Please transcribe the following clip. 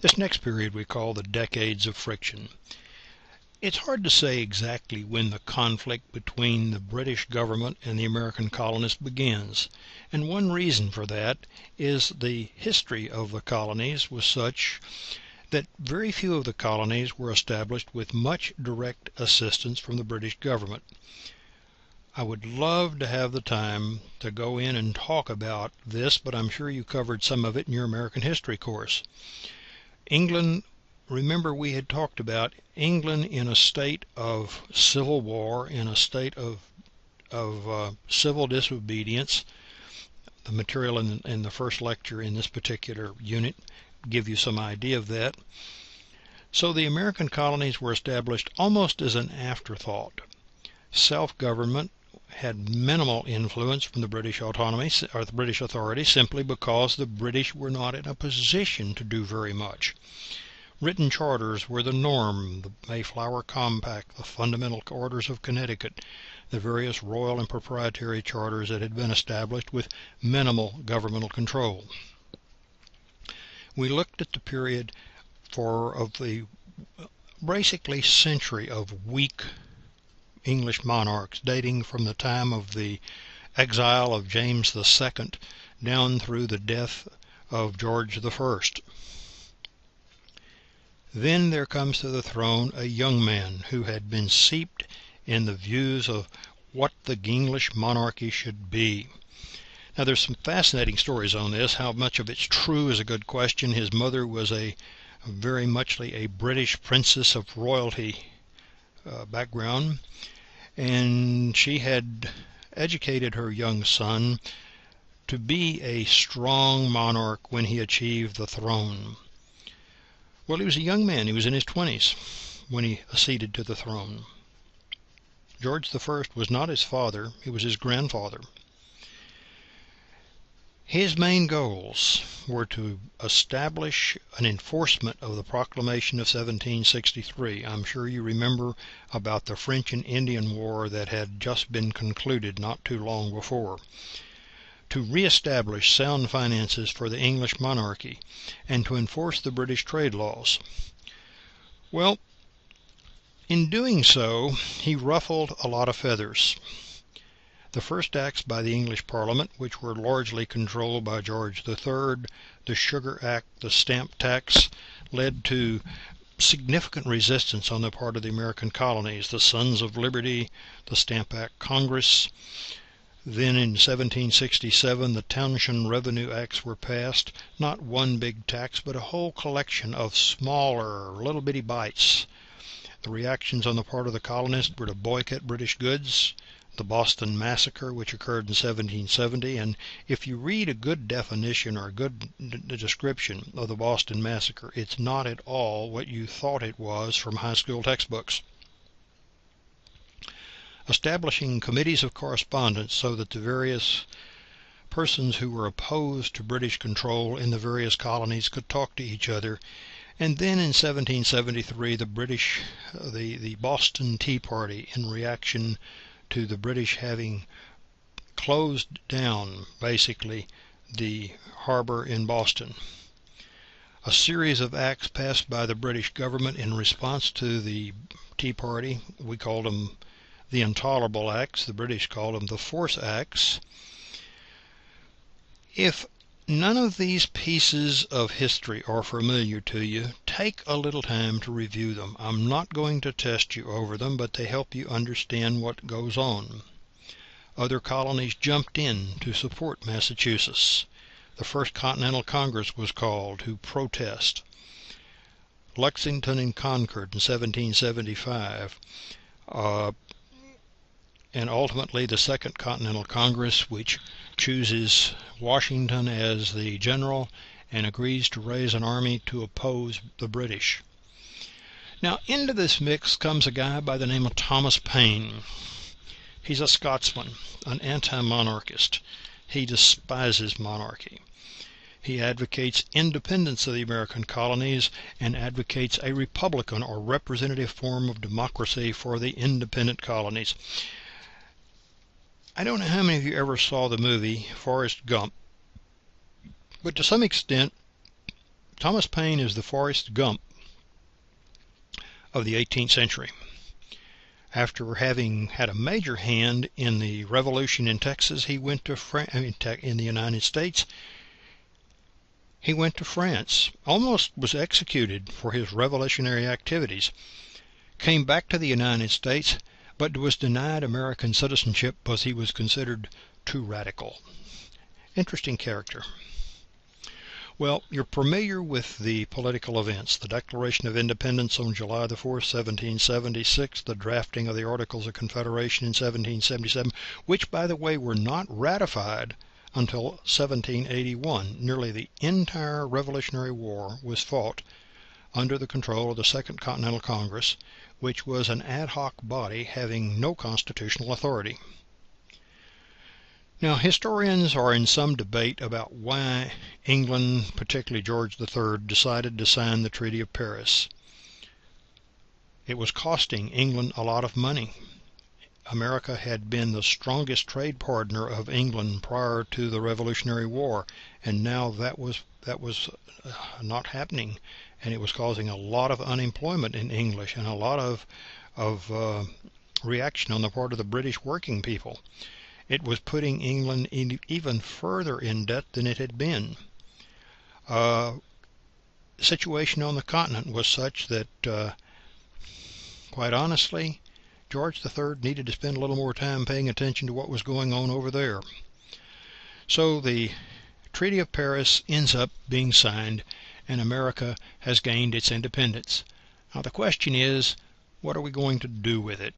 This next period we call the decades of friction. It's hard to say exactly when the conflict between the British government and the American colonists begins, and one reason for that is the history of the colonies was such that very few of the colonies were established with much direct assistance from the British government. I would love to have the time to go in and talk about this, but I'm sure you covered some of it in your American history course. England, remember we had talked about England in a state of civil war, in a state of civil disobedience. The material in the first lecture in this particular unit give you some idea of that. So the American colonies were established almost as an afterthought. Self-government had minimal influence from the British autonomy or the British authority simply because the British were not in a position to do very much. Written charters were the norm, the Mayflower Compact, the Fundamental Orders of Connecticut, the various royal and proprietary charters that had been established with minimal governmental control. We looked at the period of the basically century of weak English monarchs dating from the time of the exile of James II down through the death of George I. Then there comes to the throne a young man who had been steeped in the views of what the English monarchy should be. Now there's some fascinating stories on this. How much of it's true is a good question. His mother was very muchly a British princess of royalty background, and she had educated her young son to be a strong monarch when he achieved the throne. Well, he was a young man. He was in his 20s when he acceded to the throne. George I was not his father, he was his grandfather. His main goals were to establish an enforcement of the Proclamation of 1763. I'm sure you remember about the French and Indian War that had just been concluded not too long before. To reestablish sound finances for the English monarchy and to enforce the British trade laws. Well, in doing so, he ruffled a lot of feathers. The first acts by the English Parliament, which were largely controlled by George III, the Sugar Act, the Stamp Tax, led to significant resistance on the part of the American colonies. The Sons of Liberty, the Stamp Act Congress. Then in 1767 the Townshend Revenue Acts were passed, not one big tax but a whole collection of smaller little bitty bites. The reactions on the part of the colonists were to boycott British goods. The Boston Massacre, which occurred in 1770, and if you read a good definition or a good description of the Boston Massacre, it's not at all what you thought it was from high school textbooks. Establishing committees of correspondence so that the various persons who were opposed to British control in the various colonies could talk to each other. And then in 1773 the Boston Tea Party, in reaction to the British having closed down basically the harbor in Boston. A series of acts passed by the British government in response to the Tea Party. We called them the Intolerable Acts. The British called them the Force Acts. If none of these pieces of history are familiar to you, take a little time to review them. I'm not going to test you over them, but they help you understand what goes on. Other colonies jumped in to support Massachusetts. The First Continental Congress was called to protest. Lexington and Concord in 1775. And ultimately the Second Continental Congress, which chooses Washington as the general and agrees to raise an army to oppose the British. Now into this mix comes a guy by the name of Thomas Paine. He's a Scotsman, an anti-monarchist. He despises monarchy. He advocates independence of the American colonies and advocates a republican or representative form of democracy for the independent colonies. I don't know how many of you ever saw the movie Forrest Gump, but to some extent Thomas Paine is the Forrest Gump of the 18th century. After having had a major hand in the revolution in Texas, he went to in the United States. He went to France, almost was executed for his revolutionary activities, came back to the United States, but was denied American citizenship because he was considered too radical. Interesting character. Well, you're familiar with the political events: the Declaration of Independence on July the 4th, 1776, the drafting of the Articles of Confederation in 1777, which, by the way, were not ratified until 1781. Nearly the entire Revolutionary War was fought under the control of the Second Continental Congress, which was an ad hoc body having no constitutional authority. Now, historians are in some debate about why England, particularly George III, decided to sign the Treaty of Paris. It was costing England a lot of money. America had been the strongest trade partner of England prior to the Revolutionary War, and now that was not happening, and it was causing a lot of unemployment in English and a lot of reaction on the part of the British working people. It was putting England even further in debt than it had been. The situation on the continent was such that, quite honestly, George III needed to spend a little more time paying attention to what was going on over there. So the Treaty of Paris ends up being signed, and America has gained its independence. Now the question is, what are we going to do with it?